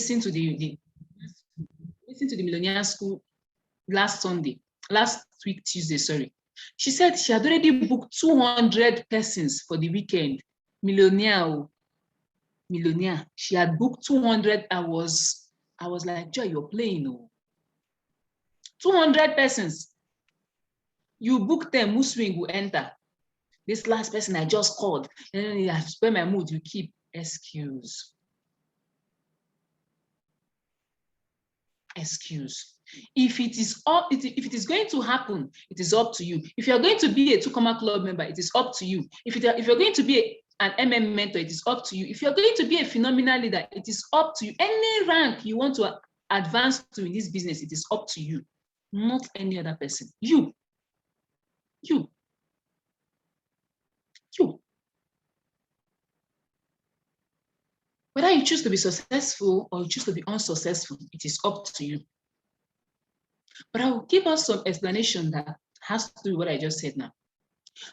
listened to the Millionaire School last week, Tuesday, sorry. She said she had already booked 200 persons for the weekend. Millionaire. She had booked 200 hours. I was like, Joy, you're playing. 200 persons. You book them, Muswing will enter. This last person I just called, and I spend my mood, you keep excuse. If it is going to happen, it is up to you. If you're going to be a Tukoma Club member, it is up to you. If you're going to be an MM mentor, it is up to you. If you're going to be a phenomenal leader, it is up to you. Any rank you want to advance to in this business, it is up to you, not any other person. You. Whether you choose to be successful or you choose to be unsuccessful, it is up to you. But I will give us some explanation that has to do with what I just said now.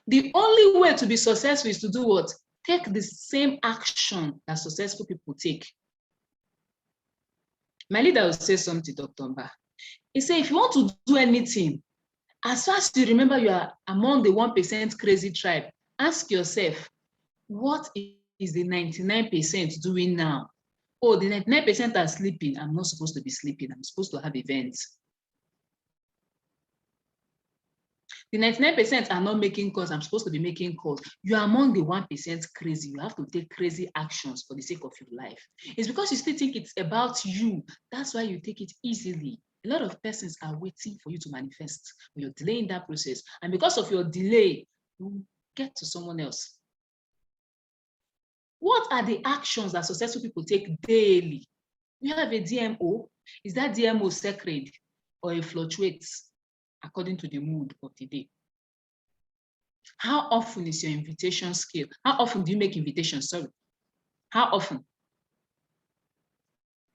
The only way to be successful is to do what? Take the same action that successful people take. My leader will say something, Dr. Mba. He said, if you want to do anything, as far as you remember you are among the 1% crazy tribe, ask yourself, what is the 99% doing now? Oh, the 99% are sleeping. I'm not supposed to be sleeping. I'm supposed to have events. The 99% are not making calls. I'm supposed to be making calls. You are among the 1% crazy. You have to take crazy actions for the sake of your life. It's because you still think it's about you. That's why you take it easily. A lot of persons are waiting for you to manifest. You're delaying that process. And because of your delay, you get to someone else. What are the actions that successful people take daily? You have a DMO. Is that DMO sacred or it fluctuates according to the mood of the day? How often is your invitation scale? How often do you make invitations? Sorry. How often?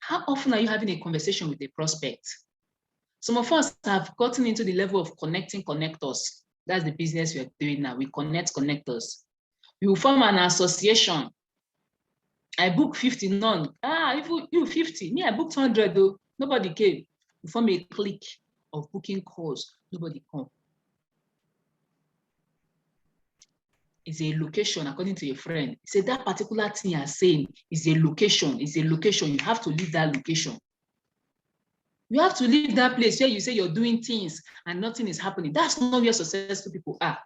How often are you having a conversation with a prospect? Some of us have gotten into the level of connecting connectors. That's the business we're doing now. We connect connectors. We will form an association. I booked 50, none. If you 50, me, I booked 100 though. Nobody came. We form a clique of booking calls. Nobody come. It's a location, according to your friend. He said that particular thing you're saying is a location. It's a location. You have to leave that location. You have to leave that place where you say you're doing things and nothing is happening. That's not where successful people are.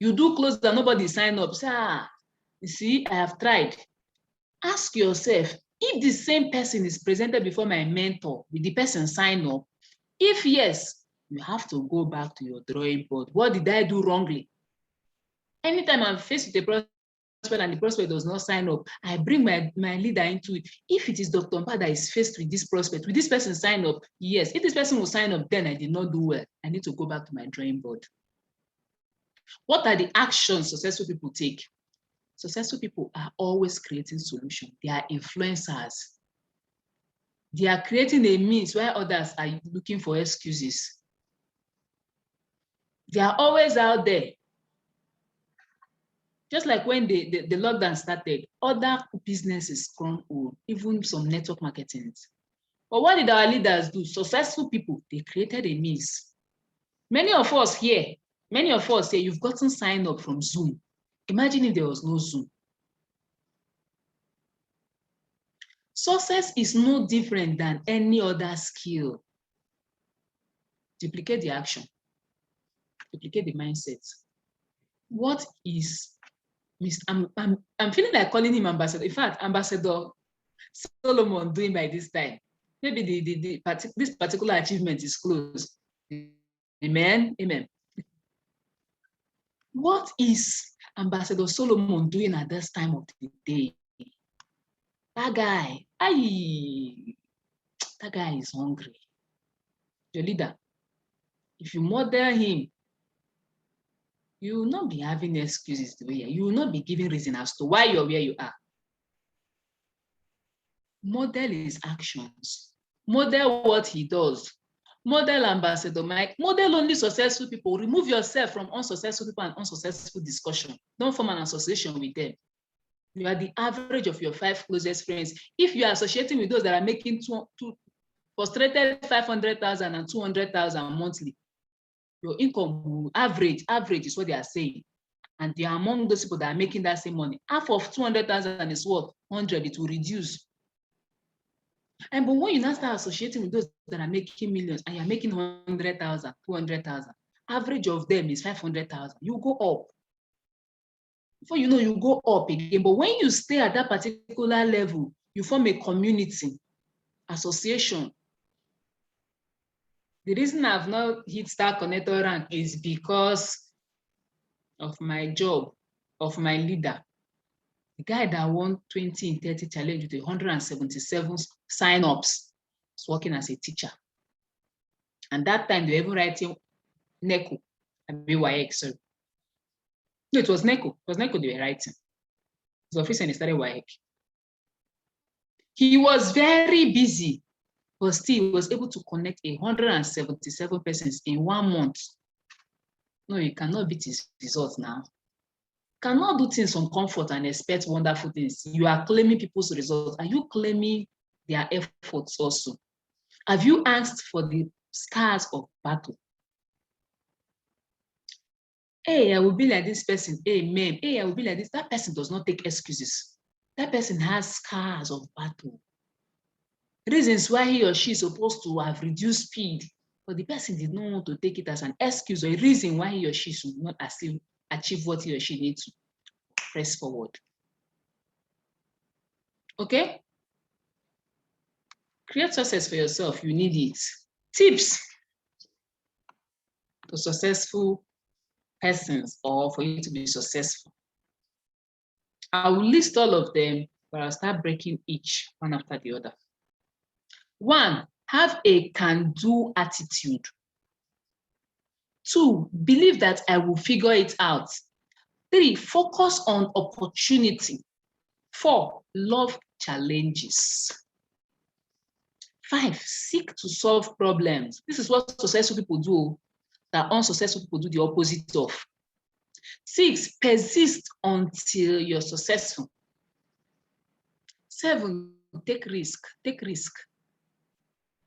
You do close and nobody sign up. Say, you see, I have tried. Ask yourself, if the same person is presented before my mentor, will the person sign up? If yes, you have to go back to your drawing board. What did I do wrongly? Anytime I'm faced with a prospect and the prospect does not sign up, I bring my leader into it. If it is Dr. Mba that is faced with this prospect, will this person sign up? Yes. If this person will sign up, then I did not do well. I need to go back to my drawing board. What are the actions successful people take? Successful people are always creating solutions. They are influencers. They are creating a means where others are looking for excuses. They are always out there. Just like when the lockdown started, other businesses crumbled, even some network marketing. But what did our leaders do? Successful people, they created a means. Many of us here, say you've gotten signed up from Zoom. Imagine if there was no Zoom. Success is no different than any other skill. Duplicate the action. Duplicate the mindset. What is I'm feeling like calling him ambassador. In fact, Ambassador Solomon doing by this time. Maybe this particular achievement is close. Amen. Amen. What is Ambassador Solomon doing at this time of the day? That guy, that guy is hungry. Your leader, if you model him, you will not be having excuses the way you will not be giving reason as to why you're where you are. Model his actions. Model what he does. Model Ambassador Mike. Model only successful people. Remove yourself from unsuccessful people and unsuccessful discussion. Don't form an association with them. You are the average of your 5 closest friends. If you are associating with those that are making frustrated 500,000 and 200,000 monthly, your income will average is what they are saying. And they are among those people that are making that same money. Half of 200,000 is what? 100, it will reduce. And but when you now start associating with those that are making millions and you're making 100,000, 200,000, average of them is 500,000, you go up. Before you know, you go up again. But when you stay at that particular level, you form a community, association. The reason I've not hit Star Connector rank is because of my job, of my leader. The guy that won 20 in 30 challenge with 177 sign-ups was working as a teacher. And that time they were even writing NECO and WAEC, sorry. No, it was NECO. It was NECO they were writing. It was office and he started WAEC. He was very busy, but still he was able to connect 177 persons in 1 month. No, you cannot beat his results now. Cannot do things on comfort and expect wonderful things. You are claiming people's results. Are you claiming their efforts also? Have you asked for the scars of battle? Hey, I will be like this person. Amen. Hey, I will be like this. That person does not take excuses. That person has scars of battle. Reasons why he or she is supposed to have reduced speed, but the person did not want to take it as an excuse or a reason why he or she should not achieve what he or she needs to press forward. Okay? Create success for yourself. You need it. Tips to successful persons or for you to be successful. I will list all of them, but I'll start breaking each one after the other. 1, have a can-do attitude. 2, believe that I will figure it out. 3, focus on opportunity. 4, love challenges. 5, seek to solve problems. This is what successful people do, that unsuccessful people do the opposite of. 6, persist until you're successful. 7, take risk. Take risk.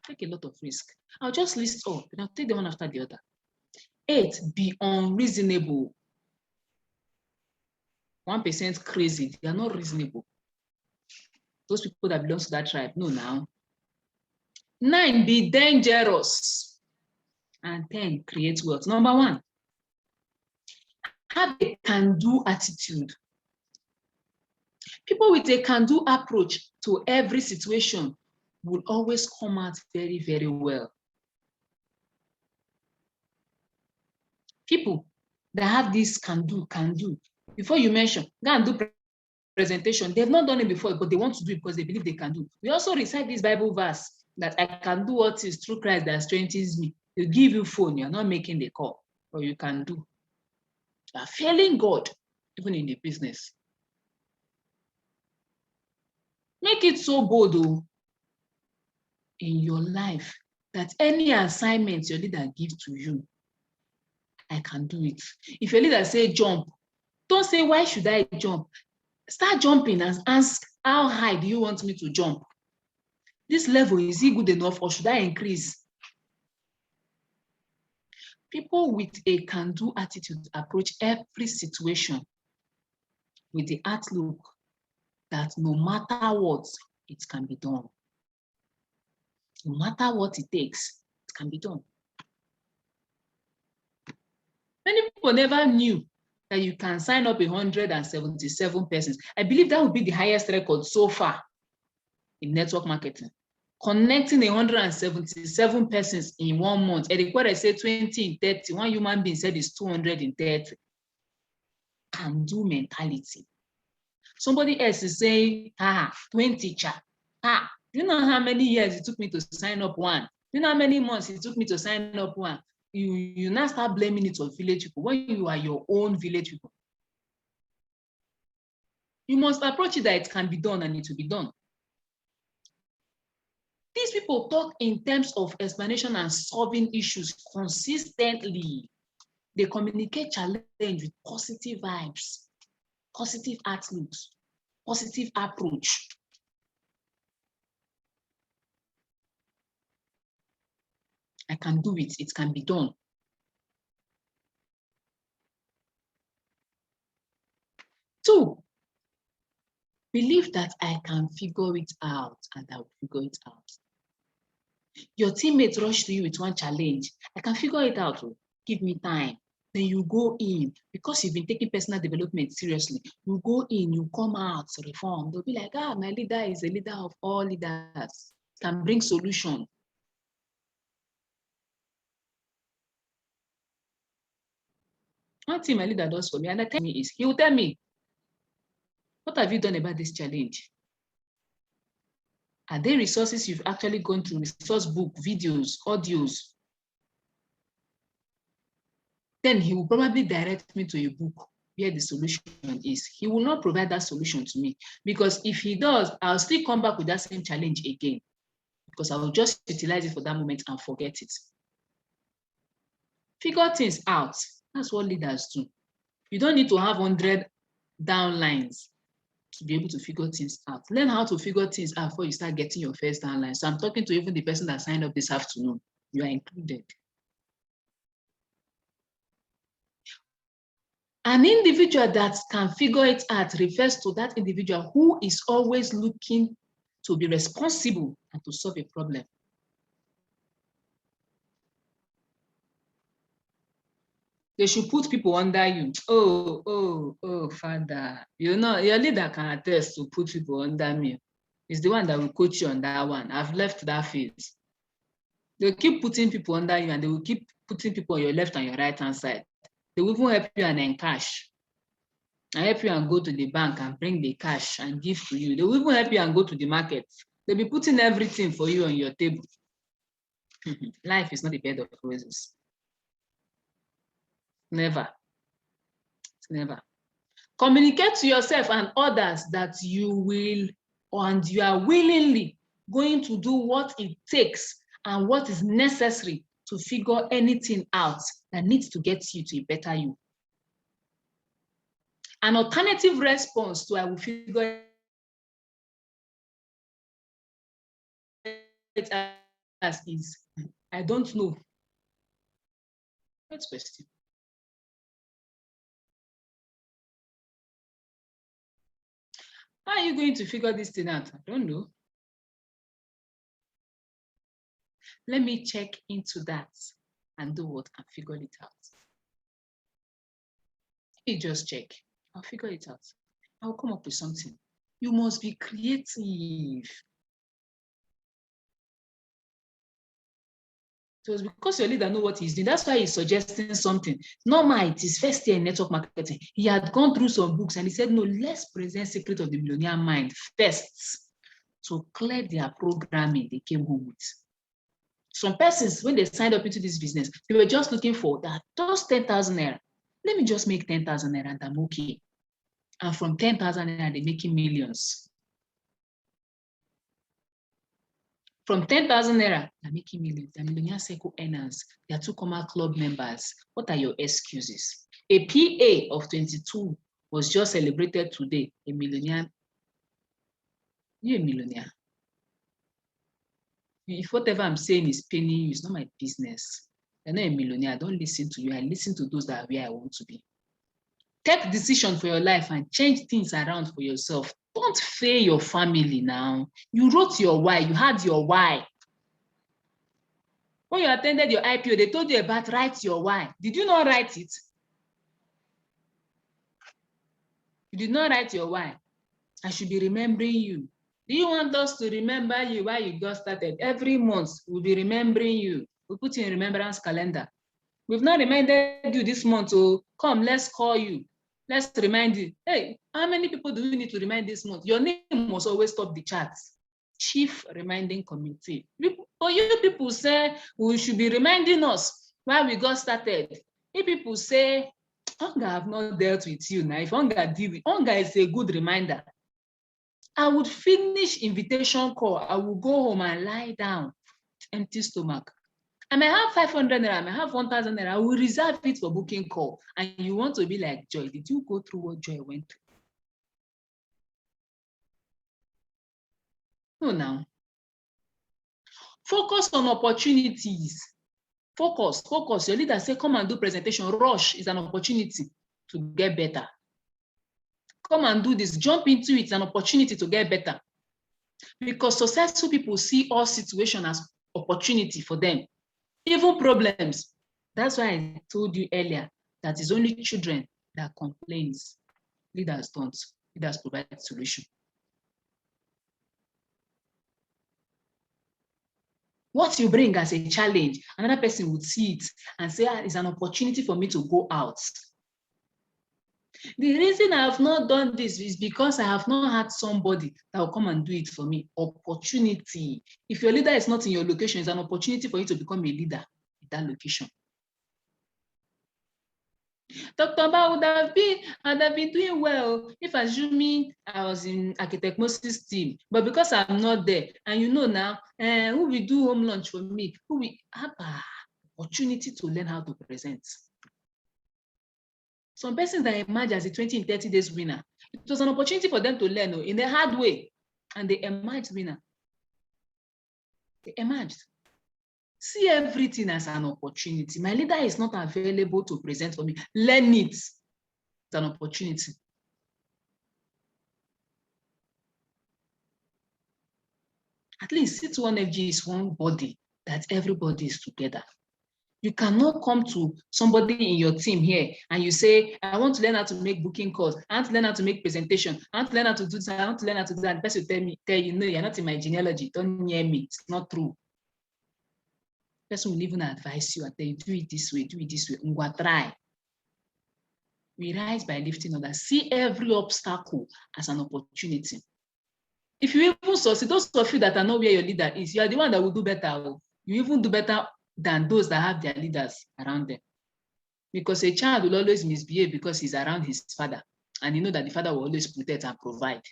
Take a lot of risk. I'll just list all, and I'll take them one after the other. 8, be unreasonable. 1% crazy, they are not reasonable. Those people that belong to that tribe, no now. 9, be dangerous. And 10, create wealth. Number 1, have a can-do attitude. People with a can-do approach to every situation will always come out very, very well. People that have this can-do. Before you mention, go and do presentation. They've not done it before, but they want to do it because they believe they can do. We also recite this Bible verse that I can do what is through Christ that strengthens me. They give you phone, you're not making the call, or you can do. You are failing God, even in the business. Make it so bold though, in your life that any assignment your leader gives to you, I can do it. If your leader say jump, don't say, why should I jump? Start jumping and ask, how high do you want me to jump? This level, is it good enough or should I increase? People with a can-do attitude approach every situation with the outlook that no matter what, it can be done. No matter what it takes, it can be done. Many people never knew that you can sign up 177 persons. I believe that would be the highest record so far in network marketing. Connecting 177 persons in 1 month. Eric, what I said 20 in 30, one human being said is 200 in 30. Can-do mentality. Somebody else is saying, 20 chat. Do you know how many years it took me to sign up one? Do you know how many months it took me to sign up one? You now start blaming it on village people when you are your own village people. You must approach it that it can be done and it will be done. These people talk in terms of explanation and solving issues consistently. They communicate challenge with positive vibes, positive outlooks, positive approach. I can do it. It can be done. Two, believe that I can figure it out and I will figure it out. Your teammates rush to you with one challenge. I can figure it out. Give me time. Then you go in, because you've been taking personal development seriously. You go in, you come out, reform. They'll be like, my leader is a leader of all leaders. Can bring solution. One thing my leader does for me, and I tell me is, he will tell me, what have you done about this challenge? Are there resources you've actually gone through, resource book, videos, audios? Then he will probably direct me to a book where the solution is. He will not provide that solution to me, because if he does, I'll still come back with that same challenge again, because I will just utilize it for that moment and forget it. Figure things out. That's what leaders do. You don't need to have 100 downlines to be able to figure things out. Learn how to figure things out before you start getting your first downline. So I'm talking to even the person that signed up this afternoon. You are included. An individual that can figure it out refers to that individual who is always looking to be responsible and to solve a problem. They should put people under you. Oh, Father. You know, your leader can attest to put people under me. It's the one that will coach you on that one. I've left that phase. They'll keep putting people under you, and they will keep putting people on your left and your right hand side. They will even help you and encash. And help you and go to the bank and bring the cash and give to you. They will even help you and go to the market. They'll be putting everything for you on your table. Life is not a bed of roses. Never. Never. Communicate to yourself and others that you will, and you are willingly going to do what it takes and what is necessary to figure anything out that needs to get you to a better you. An alternative response to I will figure it out is I don't know. Next question. How are you going to figure this thing out? I don't know. Let me check into that and do what and figure it out. You just check. I'll figure it out. I'll come up with something. You must be creative. So it's because your leader knows what he's doing. That's why he's suggesting something. Normal, it is first year in network marketing. He had gone through some books and he said, no, let's present Secret of the Millionaire Mind first to clear their programming they came home with. Some persons, when they signed up into this business, they were just looking for that, just 10,000 naira. Let me just make 10,000 naira and I'm okay. And from 10,000 naira, they're making millions. From 10,000 naira, they're making millions. They're Millionaire Circle earners. They are 2Comma Club members. What are your excuses? A PA of 22 was just celebrated today. A millionaire. You're a millionaire. If whatever I'm saying is paining you, it's not my business. You're not a millionaire. I don't listen to you. I listen to those that are where I want to be. Take decision for your life and change things around for yourself. Don't fail your family now. You wrote your why. You had your why. When you attended your IPO, they told you about write your why. Did you not write it? You did not write your why. I should be remembering you. Do you want us to remember you while you got started? Every month, we'll be remembering you. We'll put you in remembrance calendar. We've not reminded you this month, so come, let's call you. Let's remind you. Hey, how many people do you need to remind this month? Your name must always top the charts. Chief Reminding Committee. For you people say we should be reminding us while we got started. If people say, Hunger have not dealt with you now. If Hunger deal with, Hunger is a good reminder. I would finish invitation call. I will go home and lie down, empty stomach. I may have 500 naira, I may have 1,000 naira. I will reserve it for booking call. And you want to be like Joy. Did you go through what Joy went through? No, now. Focus on opportunities. Focus. Your leader say, come and do presentation. Rush is an opportunity to get better. Come and do this. Jump into it. It's an opportunity to get better. Because successful people see all situations as opportunity for them. Even problems. That's why I told you earlier that it's only children that complains. Leaders don't. Leaders provide solution. What you bring as a challenge, another person would see it and say, it's an opportunity for me to go out. The reason I have not done this is because I have not had somebody that will come and do it for me. Opportunity. If your leader is not in your location, it's an opportunity for you to become a leader in that location. Dr. Ba would have been doing well if, assuming I was in Architect Moses' team, but because I'm not there, and you know now, who will do home lunch for me? Who will have an opportunity to learn how to present? Some persons that emerge as a 20 and 30 days winner, it was an opportunity for them to learn in a hard way, and they emerged winner. They emerged. See everything as an opportunity. My leader is not available to present for me. Learn it. It's an opportunity. At least C2FG is one body that everybody is together. You cannot come to somebody in your team here and you say, I want to learn how to make booking calls. I want to learn how to make presentation. I want to learn how to do this. I want to learn how to do that. The person will tell you, no, you're not in my genealogy. Don't hear me. It's not true. The person will even advise you and tell you, do it this way, do it this way. Ngwa, try. We rise by lifting others. See every obstacle as an opportunity. If you even succeed, those of you that are not where your leader is, you are the one that will do better. You even do better than those that have their leaders around them. Because a child will always misbehave because he's around his father. And you know that the father will always protect and provide.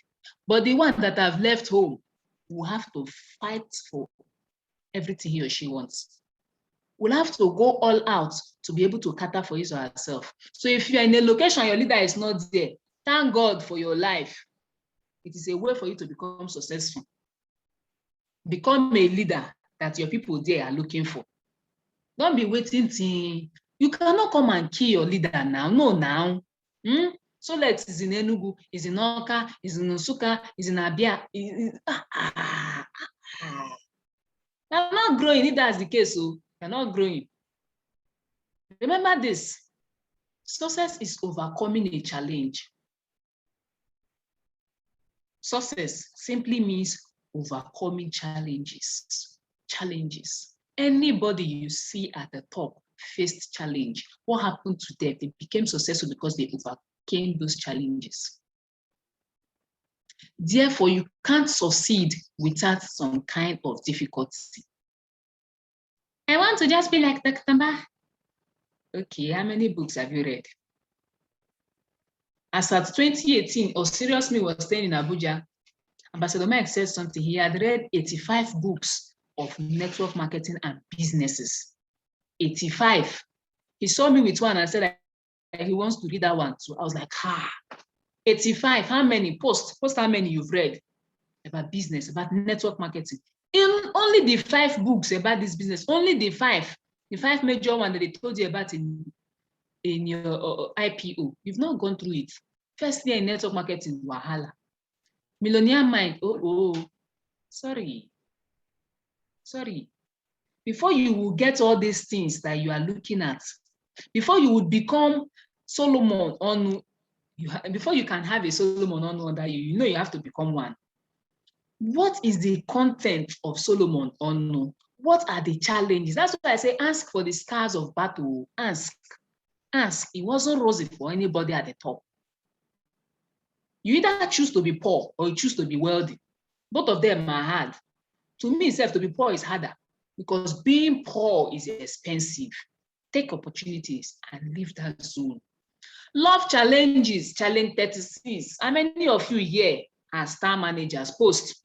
But the one that have left home will have to fight for everything he or she wants. Will have to go all out to be able to cater for his or herself. So if you're in a location, your leader is not there, thank God for your life. It is a way for you to become successful. Become a leader that your people there are looking for. Don't be waiting till you cannot come and kill your leader now. No, now. So let's is in Enugu, is in Oka, is in Nsukka, is in Abia. You're not growing if that's the case. So you're not growing. Remember this. Success is overcoming a challenge. Success simply means overcoming challenges. Anybody you see at the top faced challenge. What happened to them? They became successful because they overcame those challenges. Therefore, you can't succeed without some kind of difficulty. I want to just be like Dr. Ba. Okay, how many books have you read? As at 2018, Osirius Me was staying in Abuja. Ambassador Mike said something. He had read 85 books of network marketing and businesses. 85. He saw me with one and said he wants to read that one. So I was like, 85. How many? Post how many you've read about business, about network marketing. In only the 5 books about this business, only the 5 major ones that they told you about in your IPO. You've not gone through it. First year in network marketing, wahala. Millionaire Mind, sorry. Before you will get all these things that you are looking at, before you would become Solomon Onu, before you can have a Solomon Onu under you, you know you have to become one. What is the content of Solomon Onu? What are the challenges? That's why I say ask for the scars of battle. Ask. It wasn't rosy for anybody at the top. You either choose to be poor or you choose to be wealthy. Both of them are hard. To me, to be poor is harder because being poor is expensive. Take opportunities and leave that zone. Love challenges, challenge 36. How many of you here are star managers? Post.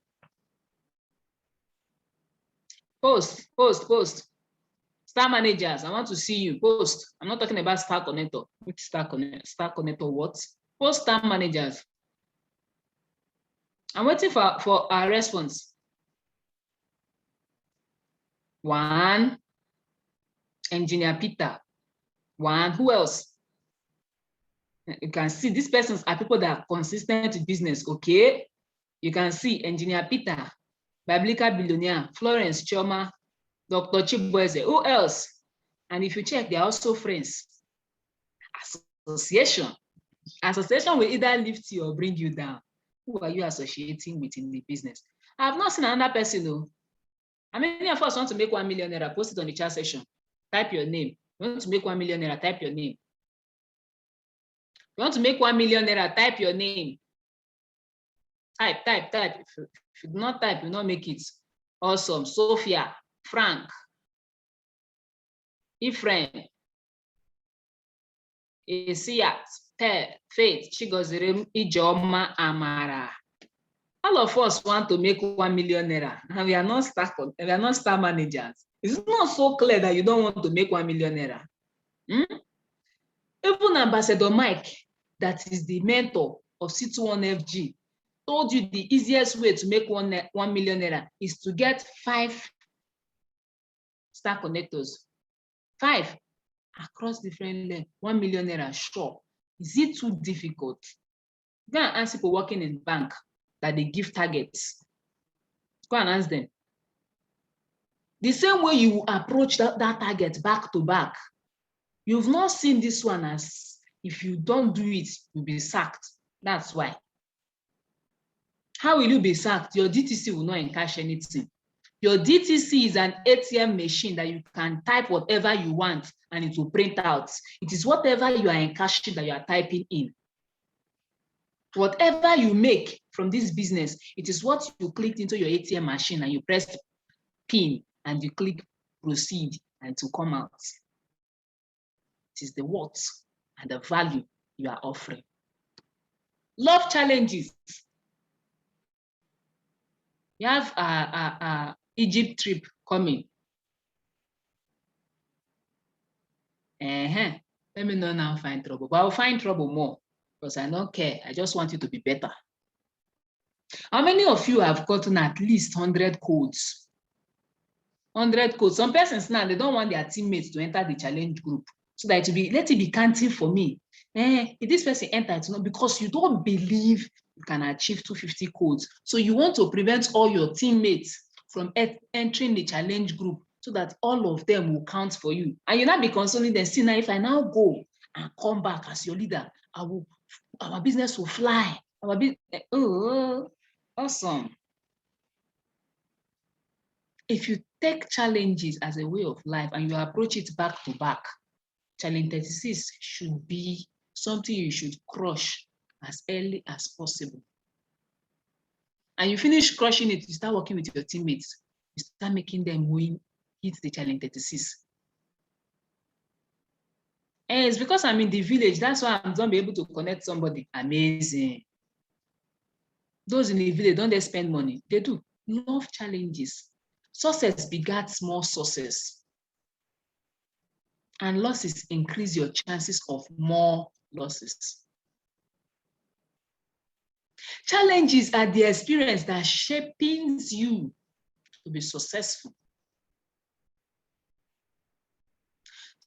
Star managers, I want to see you. Post. I'm not talking about Star Connector. Which Star Connector? Star Connector what? Post star managers. I'm waiting for our response. One, Engineer Peter. One, who else? You can see these persons are people that are consistent with business, okay? You can see Engineer Peter, Biblical Billionaire, Florence Chioma, Dr. Chibueze, who else? And if you check, they are also friends. Association. Association will either lift you or bring you down. Who are you associating with in the business? I have not seen another person, though. How many of us want to make 1 million naira? Post it on the chat section. Type your name. You want to make 1 million naira? Type your name. You want to make 1 million naira? Type your name. Type. If you do not type, you will not make it. Awesome. Sophia, Frank, Ephraim, Isiat, Faith, Chigozirem, Ijoma, Amara. All of us want to make 1 million naira, and we are not star managers. It's not so clear that you don't want to make 1 million naira. Even Ambassador Mike, that is the mentor of C21FG, told you the easiest way to make 1 million naira is to get 5 star connectors. 5 across different lengths. 1 million naira, sure. Is it too difficult? Go and ask people working in bank that they give targets. Go and ask them. The same way you approach that target back to back, you've not seen this one as if you don't do it, you'll be sacked. That's why. How will you be sacked? Your DTC will not encash anything. Your DTC is an ATM machine that you can type whatever you want and it will print out. It is whatever you are encashing that you are typing in. Whatever you make from this business, it is what you click into your ATM machine and you press pin and you click proceed and to come out. It is the what and the value you are offering. Love challenges. You have Egypt trip coming. Let me know now find trouble, but I'll find trouble more because I don't care. I just want you to be better. How many of you have gotten at least 100 codes? 100 codes. Some persons now, they don't want their teammates to enter the challenge group so that let it be counting for me. If this person enters, because you don't believe you can achieve 250 codes. So you want to prevent all your teammates from entering the challenge group so that all of them will count for you. And you'll not be consoling them. See, now if I now go and come back as your leader, our business will fly. Awesome. If you take challenges as a way of life and you approach it back to back, Challenge 36 should be something you should crush as early as possible. And you finish crushing it, you start working with your teammates, you start making them hit the Challenge 36. And it's because I'm in the village, that's why I'm going to be able to connect somebody. Amazing. Those in the village, don't they spend money? They do. Love challenges. Success begets more success. And losses increase your chances of more losses. Challenges are the experience that shapes you to be successful.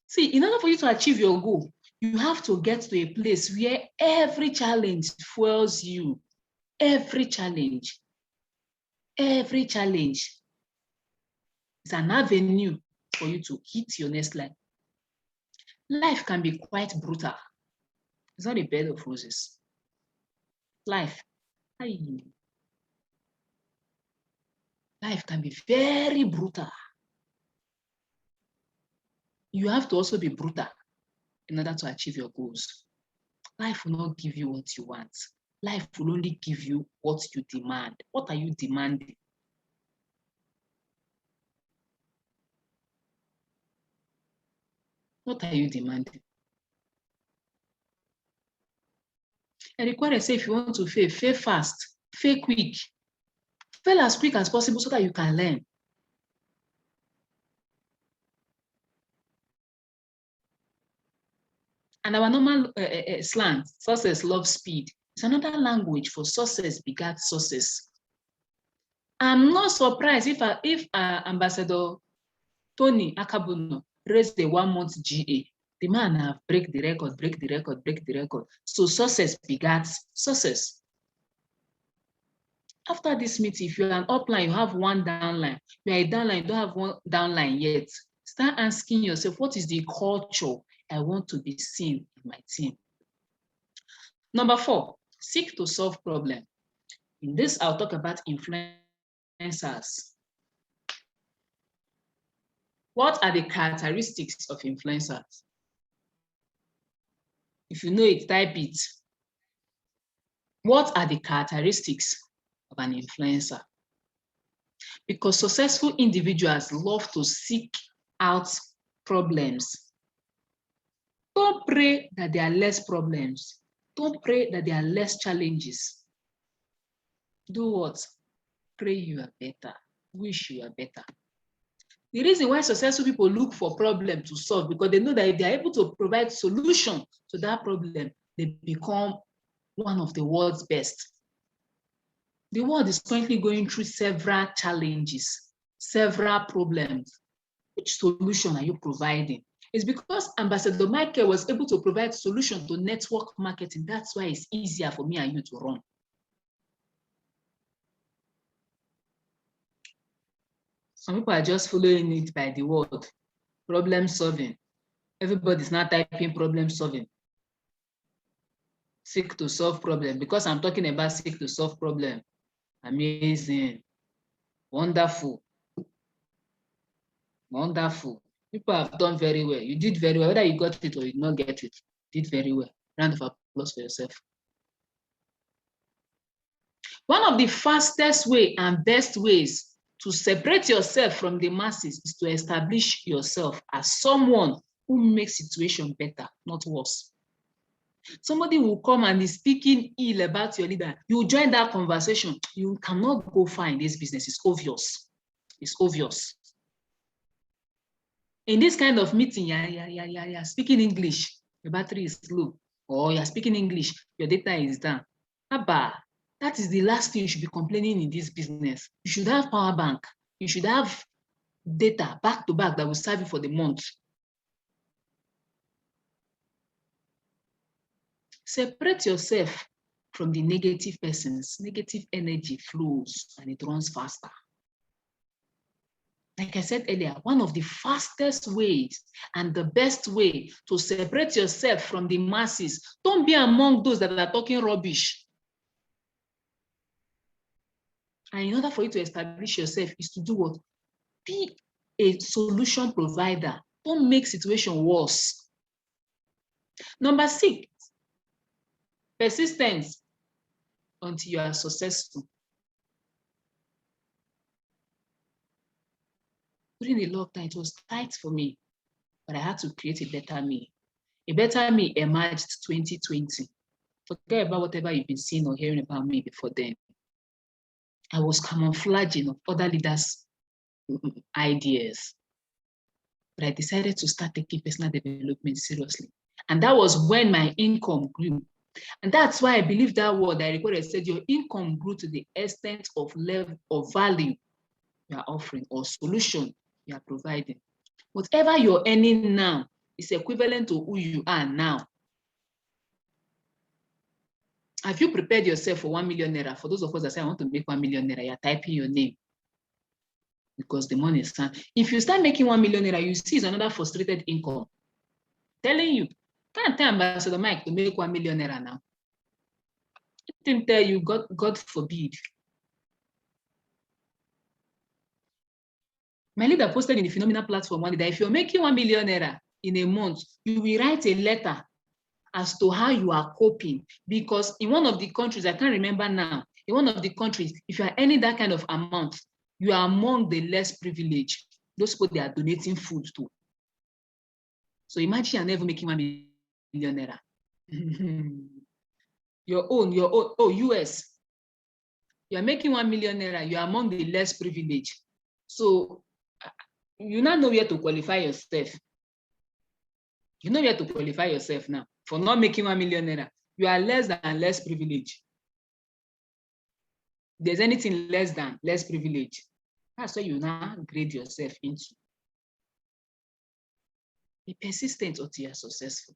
See, in order for you to achieve your goal, you have to get to a place where every challenge fuels you. Every challenge is an avenue for you to hit your next line. Life can be quite brutal. It's not a bed of roses. Life can be very brutal. You have to also be brutal in order to achieve your goals. Life will not give you what you want. Life will only give you what you demand. What are you demanding? What are you demanding? And require say if you want to fail fast, fail quick. Fail as quick as possible so that you can learn. And our normal slang, success loves speed. It's another language for success begets success. I'm not surprised if Ambassador Tony Akabuno raised a 1 month GA. The man have break the record, break the record, break the record. So success begets success. After this meeting, if you're an upline, you have one downline. You're a downline, you don't have one downline yet. Start asking yourself, what is the culture I want to be seen in my team? Number 4, seek to solve problems. In this, I'll talk about influencers. What are the characteristics of influencers? If you know it, type it. What are the characteristics of an influencer? Because successful individuals love to seek out problems. Don't pray that there are less problems. Don't pray that there are less challenges. Do what? Pray you are better. Wish you are better. The reason why successful people look for problems to solve, because they know that if they are able to provide solution to that problem, they become one of the world's best. The world is currently going through several challenges, several problems. Which solution are you providing? It's because Ambassador Michael was able to provide solution to network marketing. That's why it's easier for me and you to run. Some people are just following it by the word, problem solving. Everybody's not typing problem solving. Seek to solve problem. Because I'm talking about seek to solve problem. Amazing. Wonderful. Wonderful. People have done very well. You did very well. Whether you got it or you did not get it, you did very well. Round of applause for yourself. One of the fastest way and best ways to separate yourself from the masses is to establish yourself as someone who makes situation better, not worse. Somebody will come and is speaking ill about your leader. You join that conversation. You cannot go far in this business. It's obvious. It's obvious. In this kind of meeting, you're speaking English, your battery is low, or you're speaking English, your data is down. Abba, that is the last thing you should be complaining in this business. You should have power bank. You should have data back to back that will serve you for the month. Separate yourself from the negative persons. Negative energy flows and it runs faster. Like I said earlier, one of the fastest ways and the best way to separate yourself from the masses, don't be among those that are talking rubbish. And in order for you to establish yourself is to do what? Be a solution provider. Don't make situation worse. Number 6, persistence until you are successful. During the lockdown, it was tight for me, but I had to create a better me. A better me emerged 2020. Forget about whatever you've been seeing or hearing about me before then. I was camouflaging of other leaders' ideas, but I decided to start taking personal development seriously. And that was when my income grew. And that's why I believe that word I recorded said your income grew to the extent of level of value you are offering or solution you are providing. Whatever you're earning now is equivalent to who you are now. Have you prepared yourself for 1 million naira? For those of us that say, I want to make 1 million naira, you're typing your name because the money is done. If you start making 1 million naira, you see it's another frustrated income. Telling you, can't tell Ambassador Mike to make 1 million naira now. I didn't tell you, God forbid. My leader posted in the Phenomena platform one day that if you're making 1 million naira in a month, you will write a letter as to how you are coping. Because in one of the countries, I can't remember now, in one of the countries, if you are earning that kind of amount, you are among the less privileged. Those people they are donating food to. So imagine you're never making 1 million naira. your own, oh, US. You're making 1 million naira, you're among the less privileged. So you now know where to qualify yourself. You know where to qualify yourself now for not making 1 million naira. You are less than less privileged. If there's anything less than less privileged, that's where you now grade yourself into. Be persistent until you are successful.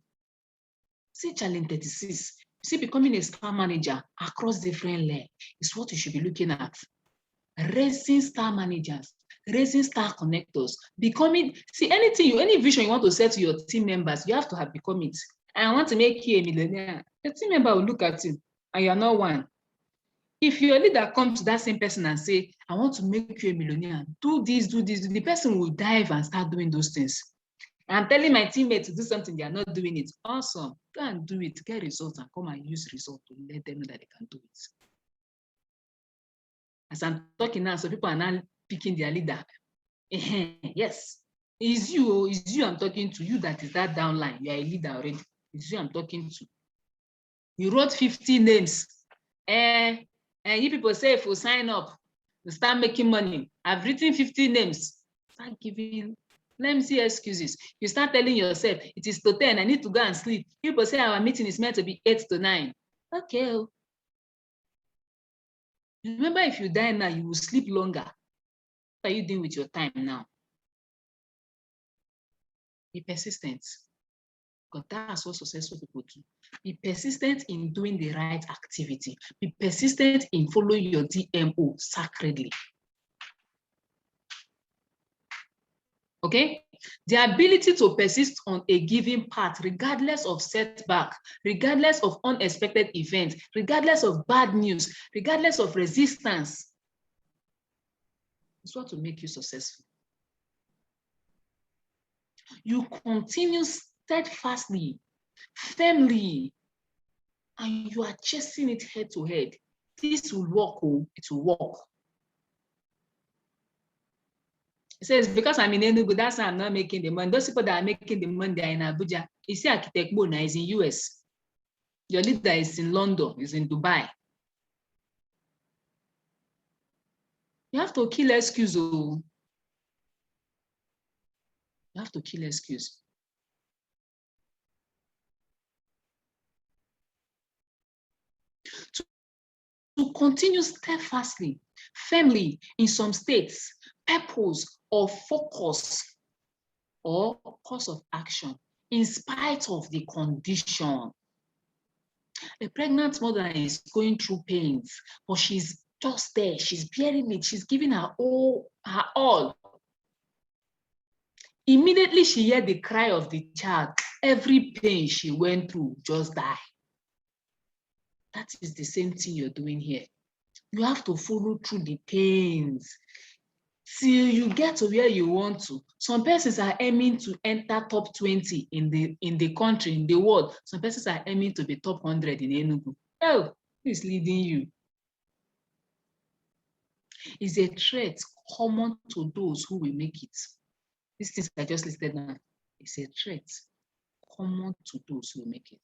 See challenge 36. See, becoming a star manager across different layers is what you should be looking at. Raising star managers, raising star connectors, becoming, see, any vision you want to set to your team members, you have to have become it. I want to make you a millionaire. The team member will look at you and you're not one. If your leader comes to that same person and say, I want to make you a millionaire, do this, the person will dive and start doing those things. I'm telling my teammates to do something, they are not doing it. Awesome. Go and do it, get results, and come and use results to let them know that they can do it. As I'm talking now, so people are now picking their leader. Yes, it's you I'm talking to, you that is that downline. You are a leader already. It's you I'm talking to. You wrote 50 names. And you people say if you sign up, you start making money. I've written 50 names. Start giving flimsy excuses. You start telling yourself, it is to 10, I need to go and sleep. People say our meeting is meant to be 8 to 9. Okay. Remember, if you die now, you will sleep longer. What are you doing with your time now? Be persistent. Because that's what successful people do. Be persistent in doing the right activity. Be persistent in following your DMO sacredly. Okay? The ability to persist on a given path, regardless of setback, regardless of unexpected events, regardless of bad news, regardless of resistance, is what will make you successful. You continue steadfastly, firmly, and you are chasing it head to head. This will work, oh, it will work. It says, because I'm in Enugu, that's why I'm not making the money. Those people that are making the money, they are in Abuja. You see, Architect Bona is in US. Your leader is in London, is in Dubai. You have to kill excuse. Oh. You have to kill excuse. To continue steadfastly, firmly in some states, purpose or focus or course of action, in spite of the condition. A pregnant mother is going through pains, but she's just there. She's bearing it. She's giving her all. Immediately she heard the cry of the child. Every pain she went through just died. That is the same thing you're doing here. You have to follow through the pains till you get to where you want to. Some persons are aiming to enter top 20 in the country, in the world. Some persons are aiming to be top 100 in Enugu. Oh, who is leading you? It's a trait common to those who will make it. These things I just listed now. It's a trait common to those who make it.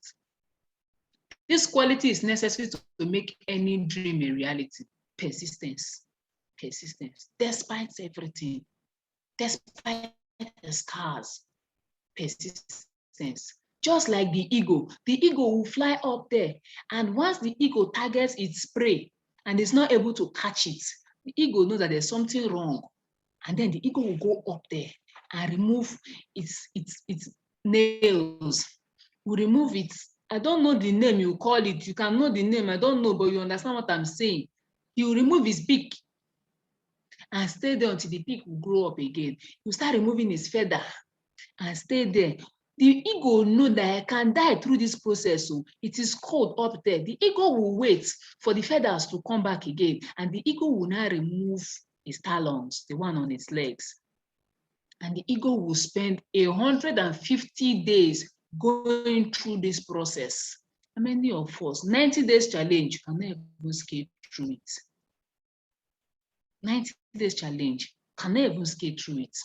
This quality is necessary to make any dream a reality. Persistence. Persistence. Despite everything. Despite the scars. Persistence. Just like the eagle will fly up there. And once the eagle targets its prey and is not able to catch it, the eagle knows that there's something wrong. And then the eagle will go up there and remove its nails. Will remove its, I don't know the name you call it. You can know the name, I don't know, but you understand what I'm saying. He will remove his beak and stay there until the beak will grow up again. He will start removing his feather and stay there. The eagle know that I can die through this process. So it is cold up there. The eagle will wait for the feathers to come back again. And the eagle will now remove his talons, the one on its legs. And the eagle will spend 150 days going through this process. How many of us? 90 days challenge, you cannot even skate through it. 90 days challenge, cannot even skate through it.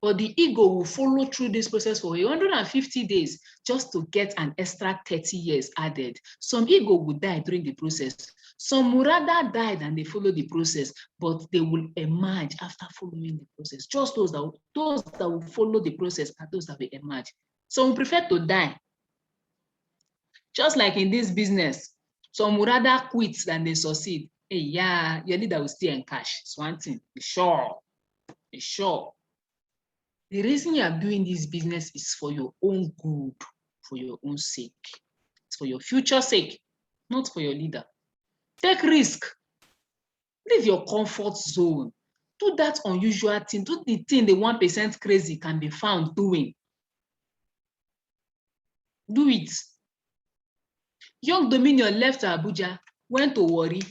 But the eagle will follow through this process for 150 days just to get an extra 30 years added. Some eagle will die during the process. Some will rather die than they follow the process, but they will emerge after following the process. Just those that will follow the process are those that will emerge. Some will prefer to die. Just like in this business, some will rather quit than they succeed. Hey, yeah, your leader will still encash. It's one thing. Be sure. Be sure. The reason you are doing this business is for your own good, for your own sake. It's for your future sake, not for your leader. Take risk. Leave your comfort zone. Do that unusual thing. Do the thing the 1% crazy can be found doing. Do it. Young Dominion left Abuja, went to Warri.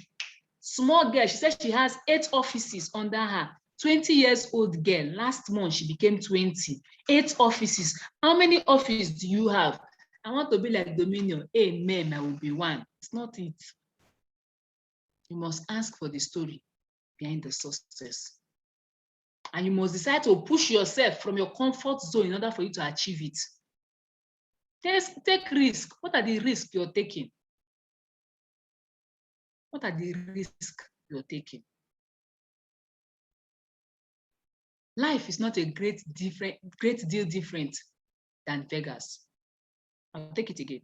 Small girl, she said she has 8 offices under her. 20 years old girl, last month she became 20. 8 offices. How many offices do you have? I want to be like Dominion. Amen, I will be one. It's not it. You must ask for the story behind the success. And you must decide to push yourself from your comfort zone in order for you to achieve it. Take risk. What are the risks you're taking? What are the risks you're taking? Life is not a great deal different than Vegas. I'll take it again.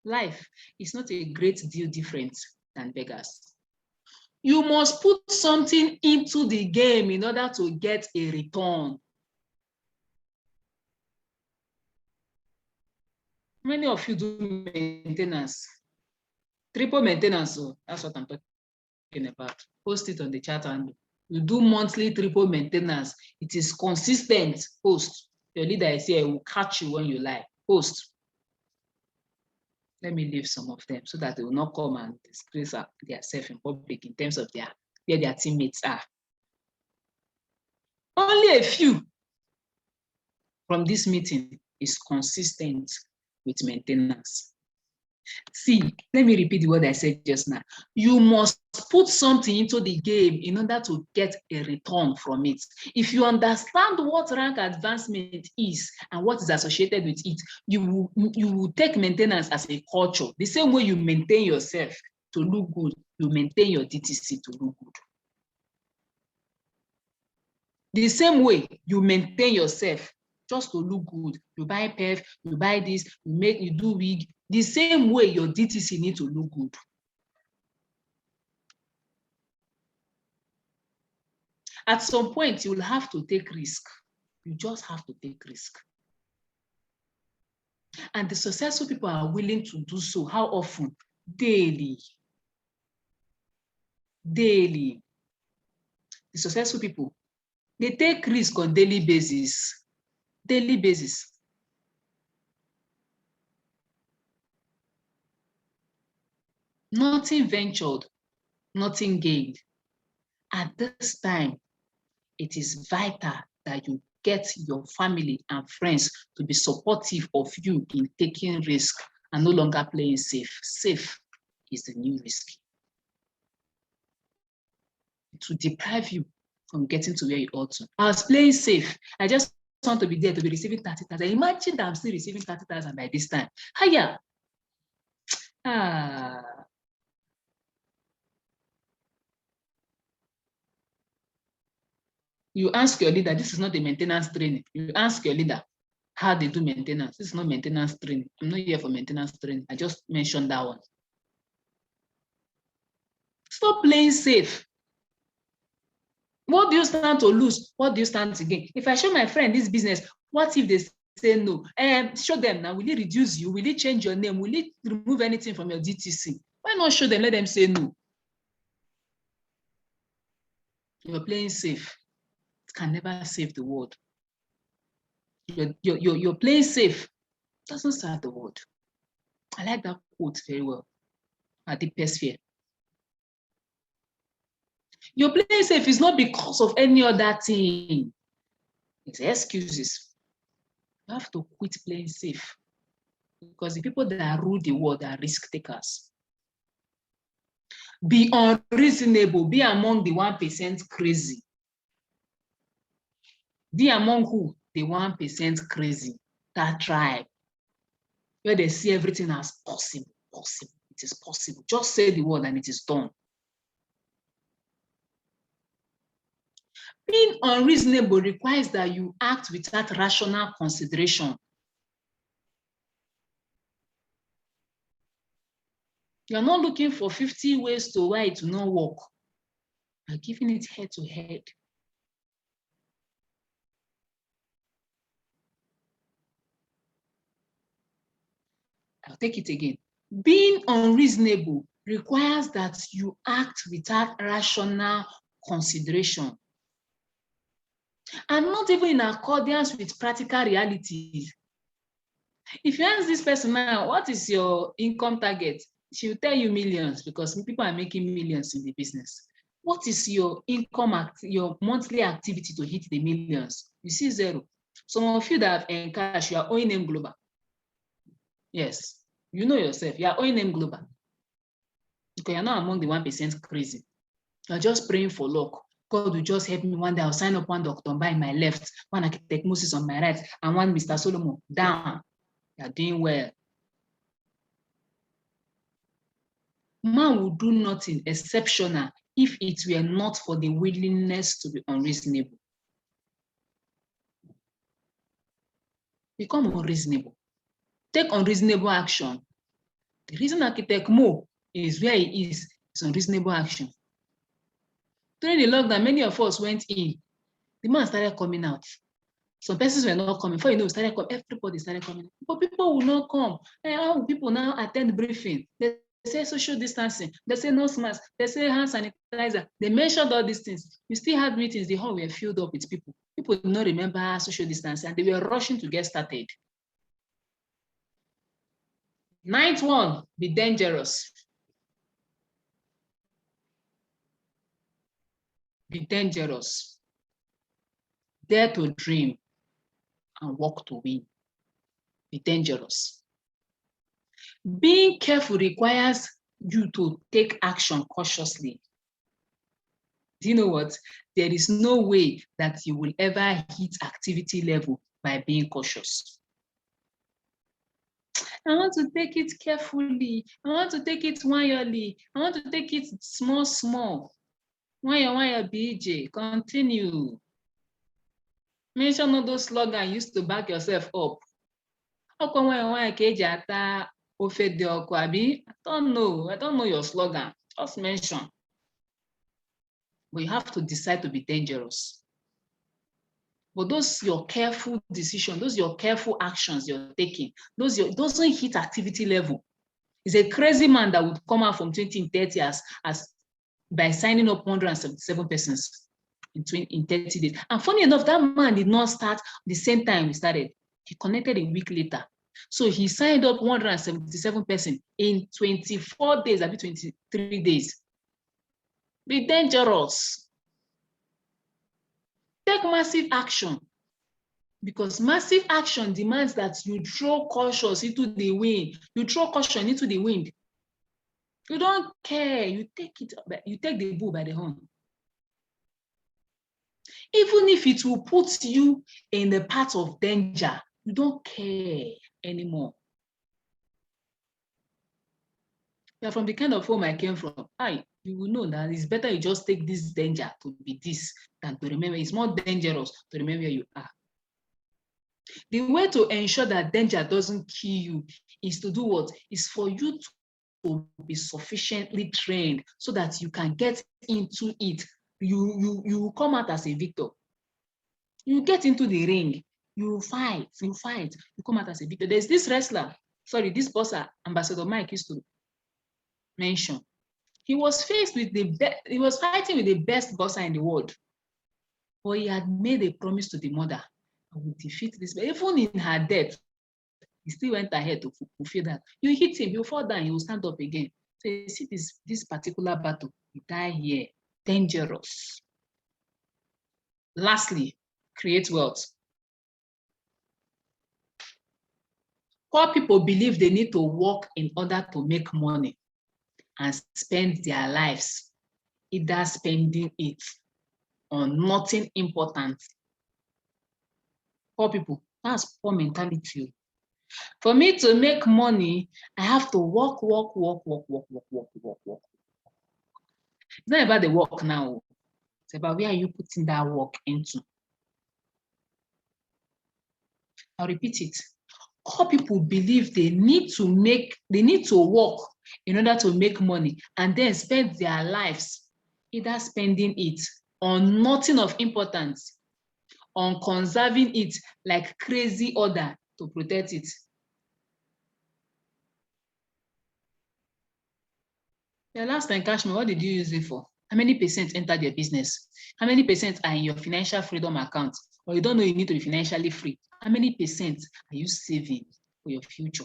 Life is not a great deal different than Vegas. You must put something into the game in order to get a return. Many of you do maintenance. Triple maintenance, so that's what I'm talking about. Post it on the chat and you do monthly triple maintenance. It is consistent. Post. Your leader is here, will catch you when you lie. Post. Let me leave some of them so that they will not come and disgrace themselves in public in terms of where their teammates are. Only a few from this meeting is consistent with maintenance. See, let me repeat what I said just now. You must put something into the game in order to get a return from it. If you understand what rank advancement is and what is associated with it, you will take maintenance as a culture. The same way you maintain yourself to look good, you maintain your DTC to look good. The same way you maintain yourself just to look good. You buy PEF, you buy this, you do wig. The same way your DTC need to look good. At some point, you will have to take risk. You just have to take risk. And the successful people are willing to do so. How often? Daily. Daily. The successful people, they take risk on daily basis. Daily basis. Nothing ventured, nothing gained. At this time, it is vital that you get your family and friends to be supportive of you in taking risk and no longer playing safe. Safe is the new risk. To deprive you from getting to where you ought to. I was playing safe. I just want to be there to be receiving 30,000. Imagine that I'm still receiving 30,000 by this time. Hiya. You ask your leader, this is not a maintenance training. You ask your leader how they do maintenance. This is not maintenance training. I'm not here for maintenance training. I just mentioned that one. Stop playing safe. What do you stand to lose? What do you stand to gain? If I show my friend this business, what if they say no? Show them now. Will it reduce you? Will it change your name? Will it remove anything from your DTC? Why not show them? Let them say no. You're playing safe. It can never save the world. You're playing safe. It doesn't serve the world. I like that quote very well. At the deepest fear. Your playing safe is not because of any other thing. It's excuses. You have to quit playing safe. Because the people that rule the world are risk takers. Be unreasonable. Be among the 1% crazy. Be among who? The 1% crazy. That tribe. Where they see everything as possible. Possible. It is possible. Just say the word and it is done. Being unreasonable requires that you act without rational consideration. You're not looking for 50 ways to why it will not work. You're giving it head to head. I'll take it again. Being unreasonable requires that you act without rational consideration and not even in accordance with practical realities. If you ask this person now, what is your income target? She will tell you millions because people are making millions in the business. What is your income, your monthly activity to hit the millions? You see zero. Some of you that have encash, you are owing them global. Yes, you know yourself, you are owing them global. Because you're not among the 1% crazy. You're just praying for luck. God will just help me one day. I'll sign up one Dr. Mba in my left, one Architect Moses on my right, and one Mr. Solomon down. You're doing well. Man will do nothing exceptional if it were not for the willingness to be unreasonable. Become unreasonable. Take unreasonable action. The reason Architect Mo is where he is unreasonable action. During the lockdown, many of us went in. The man started coming out. Some persons were not coming. Before you know, everybody started coming. But people will not come. And how will people now attend briefing? They say social distancing. They say no masks. They say hand sanitizer. They mentioned all these things. We still had meetings. The hall were filled up with people. People did not remember social distancing, and they were rushing to get started. 9th one, be dangerous. Be dangerous. Dare to dream and work to win. Be dangerous. Being careful requires you to take action cautiously. Do you know what? There is no way that you will ever hit activity level by being cautious. I want to take it carefully. I want to take it wirely. I want to take it small, small. Wire, BJ, continue. Mention all those slogans used to back yourself up. I don't know. I don't know your slogan. Just mention. But you have to decide to be dangerous. But those your careful decisions, those your careful actions you're taking, those don't hit activity level. It's a crazy man that would come out from 2030 as by signing up 177 persons in 30 days. And funny enough, that man did not start the same time we started. He connected a week later. So he signed up 177 persons in 24 days, I mean 23 days. Be dangerous. Take massive action, because massive action demands that you throw caution into the wind. You throw caution into the wind. You don't care. You take the bull by the horn. Even if it will put you in the path of danger, you don't care anymore. Yeah, from the kind of home I came from, you will know that it's better you just take this danger to be this than to remember. It's more dangerous to remember where you are. The way to ensure that danger doesn't kill you is to do what? Is for you to be sufficiently trained so that you can get into it. You come out as a victor. You get into the ring, you fight, you come out as a victor. There's this wrestler, this boxer, Ambassador Mike used to mention. He was faced with he was fighting with the best boxer in the world. But he had made a promise to the mother, I will defeat this. But even in her death, he still went ahead to fulfill that. You hit him, you fall down, he will stand up again. So you see this particular battle, you die here, dangerous. Lastly, create wealth. Poor people believe they need to work in order to make money and spend their lives either spending it on nothing important. Poor people, that's poor mentality. For me to make money, I have to work. It's not about the work now. It's about where are you putting that work into. I'll repeat it. Poor people believe they need to work in order to make money and then spend their lives either spending it on nothing of importance, on conserving it like crazy order to protect it. Your last encashment, what did you use it for? How many percent entered your business? How many percent are in your financial freedom account? Or you don't know you need to be financially free? How many percent are you saving for your future?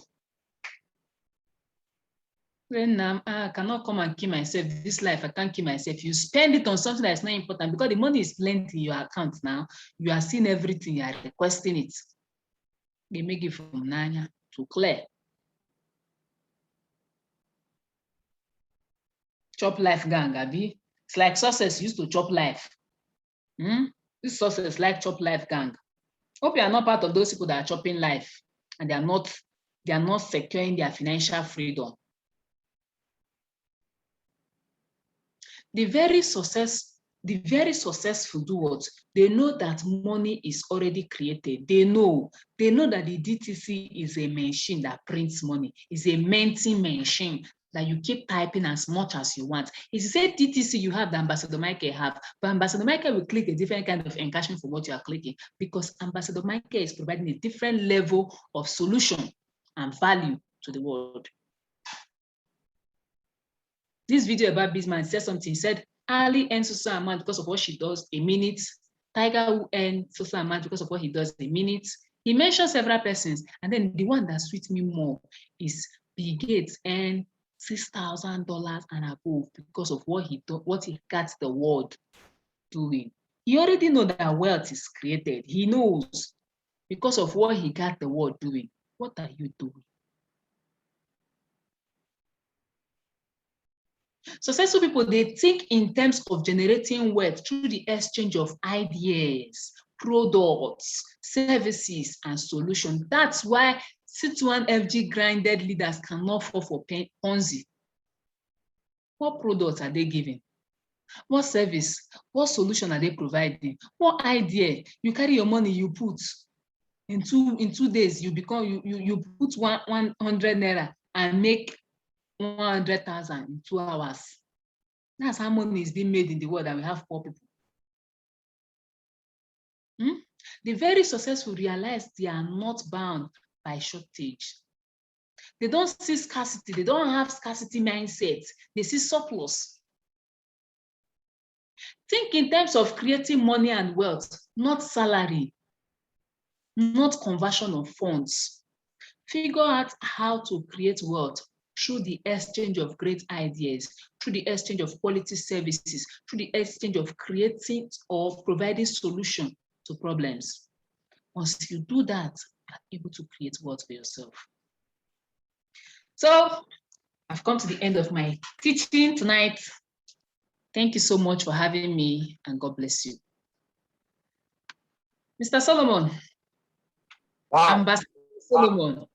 Then I cannot come and kill myself. This life, I can't kill myself. You spend it on something that is not important because the money is plenty in your account now. You are seeing everything, you are requesting it. They make it from Nanya to Claire. Chop life gang, Abi. It's like success used to chop life. This success like chop life gang. Hope you are not part of those people that are chopping life and they are not securing their financial freedom. The very successful do what? They know that money is already created. They know that the DTC is a machine that prints money. It's a minting machine that you keep typing as much as you want. It's the same DTC you have that Ambassador Michael have, but Ambassador Michael will click a different kind of encashment for what you are clicking because Ambassador Michael is providing a different level of solution and value to the world. This video about Bisman said something, said Ali earns social amount because of what she does a minute. Tiger will earn social amount because of what he does a minute. He mentioned several persons, and then the one that suits me more is Bill Gates earned $6,000 and above because of what he got the world doing. He already knows that wealth is created. He knows because of what he got the world doing. What are you doing? Successful people, they think in terms of generating wealth through the exchange of ideas, products, services, and solutions. That's why C21FG grinded leaders cannot fall for Ponzi. What products are they giving? What service? What solution are they providing? What idea? You carry your money, you put in 2 days, you put 100 naira and make 100,000 in 2 hours. That's how money is being made in the world, and we have poor people. The very successful realize they are not bound by shortage. They don't see scarcity. They don't have scarcity mindset. They see surplus. Think in terms of creating money and wealth, not salary, not conversion of funds. Figure out how to create wealth through the exchange of great ideas, through the exchange of quality services, through the exchange of creating or providing solutions to problems. Once you do that, you're able to create wealth for yourself. So I've come to the end of my teaching tonight. Thank you so much for having me, and God bless you. Mr. Solomon. Wow. Ambassador Solomon.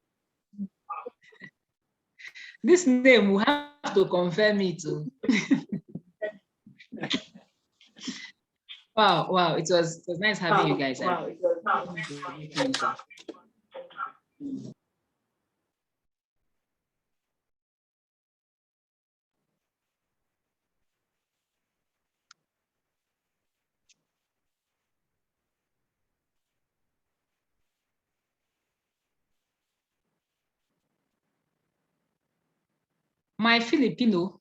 This name, we have to confirm it too. Wow, it was nice having you guys. Wow. My Filipino,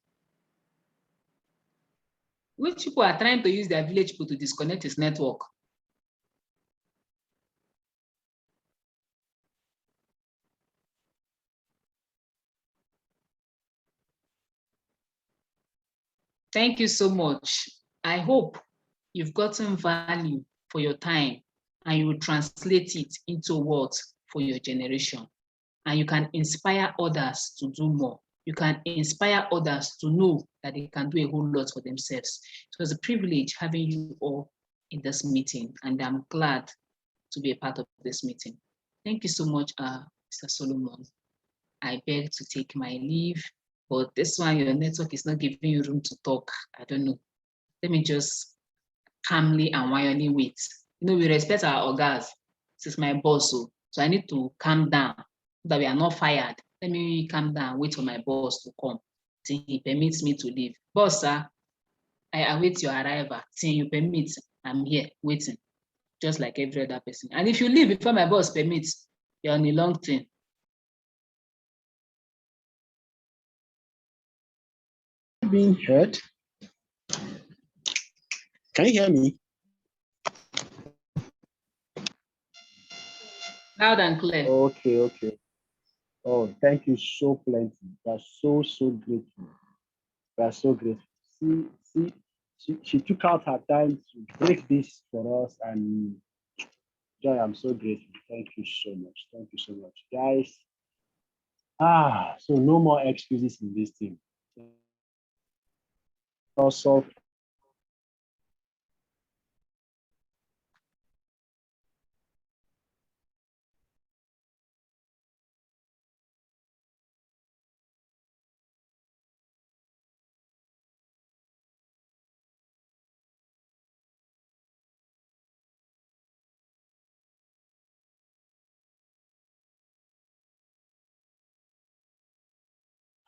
which people are trying to use their village people to disconnect his network? Thank you so much. I hope you've gotten value for your time and you will translate it into words for your generation. And you can inspire others to do more. You can inspire others to know that they can do a whole lot for themselves. It was a privilege having you all in this meeting, and I'm glad to be a part of this meeting. Thank you so much, Mr. Solomon. I beg to take my leave, but this one, your network is not giving you room to talk. I don't know. Let me just calmly and quietly wait. You know, we respect our ogas. This is my boss, so I need to calm down so that we are not fired. Let me calm down, wait for my boss to come till he permits me to leave. Boss, sir, I await your arrival. Till you permit, I'm here waiting, just like every other person. And if you leave before my boss permits, you're on a long thing. being heard? Can you hear me? Loud and clear. Okay, okay. Oh, thank you so plenty. That's so grateful. That's so grateful. She took out her time to break this for us, and Joy, I'm so grateful. Thank you so much. Thank you so much, guys. So no more excuses in this thing. Also,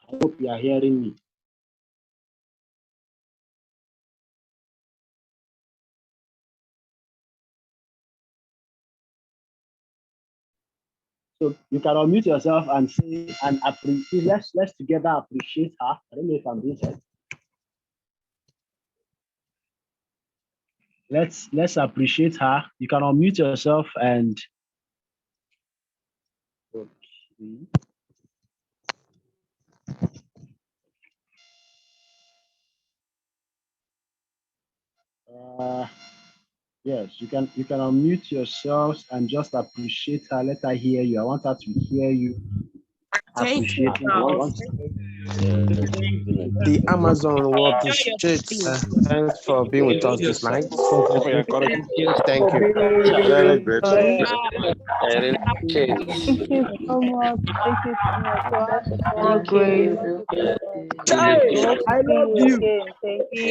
I hope you are hearing me. So you can unmute yourself and say and appreciate. Let's together appreciate her. I don't know if I'm doing it. Let's appreciate her. You can unmute yourself and okay. Yes, you can unmute yourselves and just appreciate her. Let her hear you. I want her to hear you. Thank you. The Amazon World District. Thanks for being with us this night. Thank you. Very grateful. I really appreciate it. Thank you so much. Thank you so much. So happy to have Grace. I love you. Again. Thank you.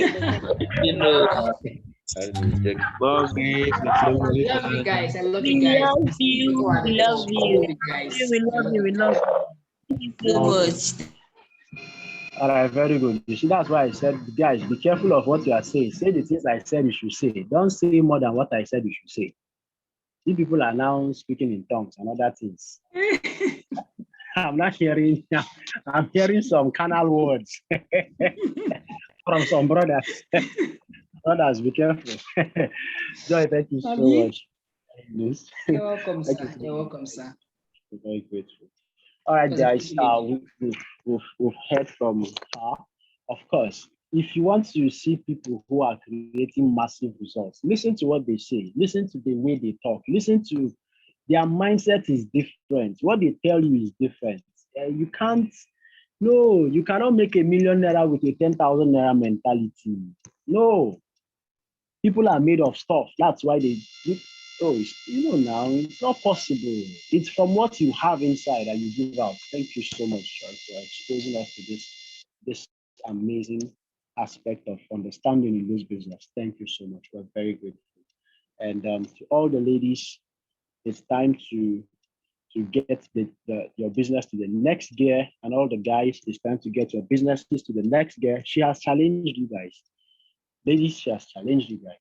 You know, I love you guys. I love you We guys. love you. We love you. Guys. We love you. We love you. Thank you so much. All right, very good. You see, that's why I said, guys, be careful of what you are saying. Say the things I said you should say. Don't say more than what I said you should say. These people are now speaking in tongues and other things. I'm not hearing, I'm hearing some carnal words from some brothers. Brothers, be careful. Joy, thank you so much. You're welcome, sir. You're welcome, sir. I'm very grateful. All right, guys, we've heard from her. Of course, if you want to see people who are creating massive results, listen to what they say, listen to the way they talk, listen to their mindset is different. What they tell you is different. You cannot make $1 million with a 10,000 naira mentality. No, people are made of stuff. That's why they. Now it's not possible. It's from what you have inside that you give out. Thank you so much for exposing us to this amazing aspect of understanding in this business. Thank you so much. We're very grateful. And to all the ladies, it's time to get your business to the next gear, and all the guys, it's time to get your businesses to the next gear. She has challenged you guys. Ladies, she has challenged you guys.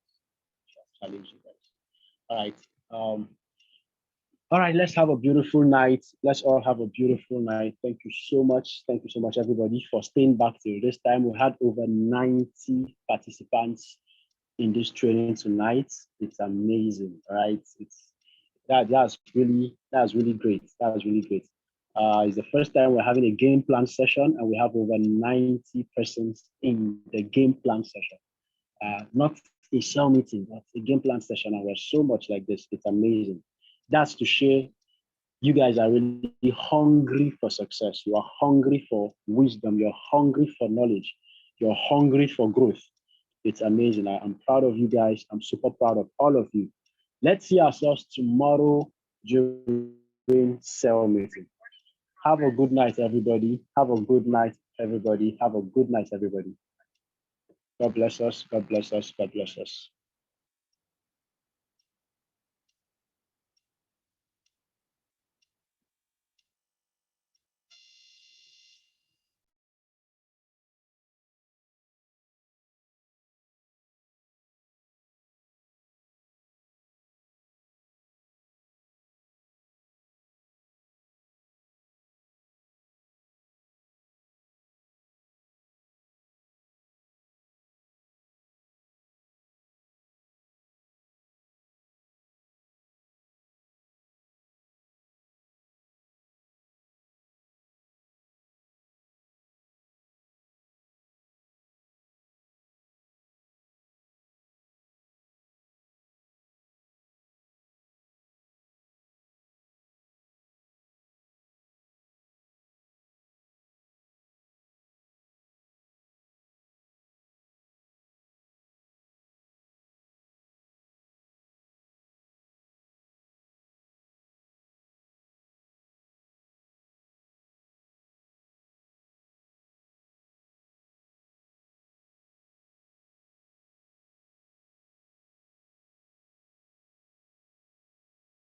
All right. All right, let's have a beautiful night. Let's all have a beautiful night. Thank you so much. Thank you so much, everybody, for staying back till this time. We had over 90 participants in this training tonight. It's amazing, right? That's really great. That was really great. It's the first time we're having a game plan session, and we have over 90 persons in the game plan session. Not a cell meeting, but a game plan session, and we're so much like this. It's amazing. That's to share you guys are really hungry for success. You are hungry for wisdom. You're hungry for knowledge. You're hungry for growth. It's amazing. I'm proud of you guys. I'm super proud of all of you. Let's see ourselves tomorrow during cell meeting. Have a good night, everybody. Have a good night, everybody. Have a good night, everybody. God bless us. God bless us. God bless us.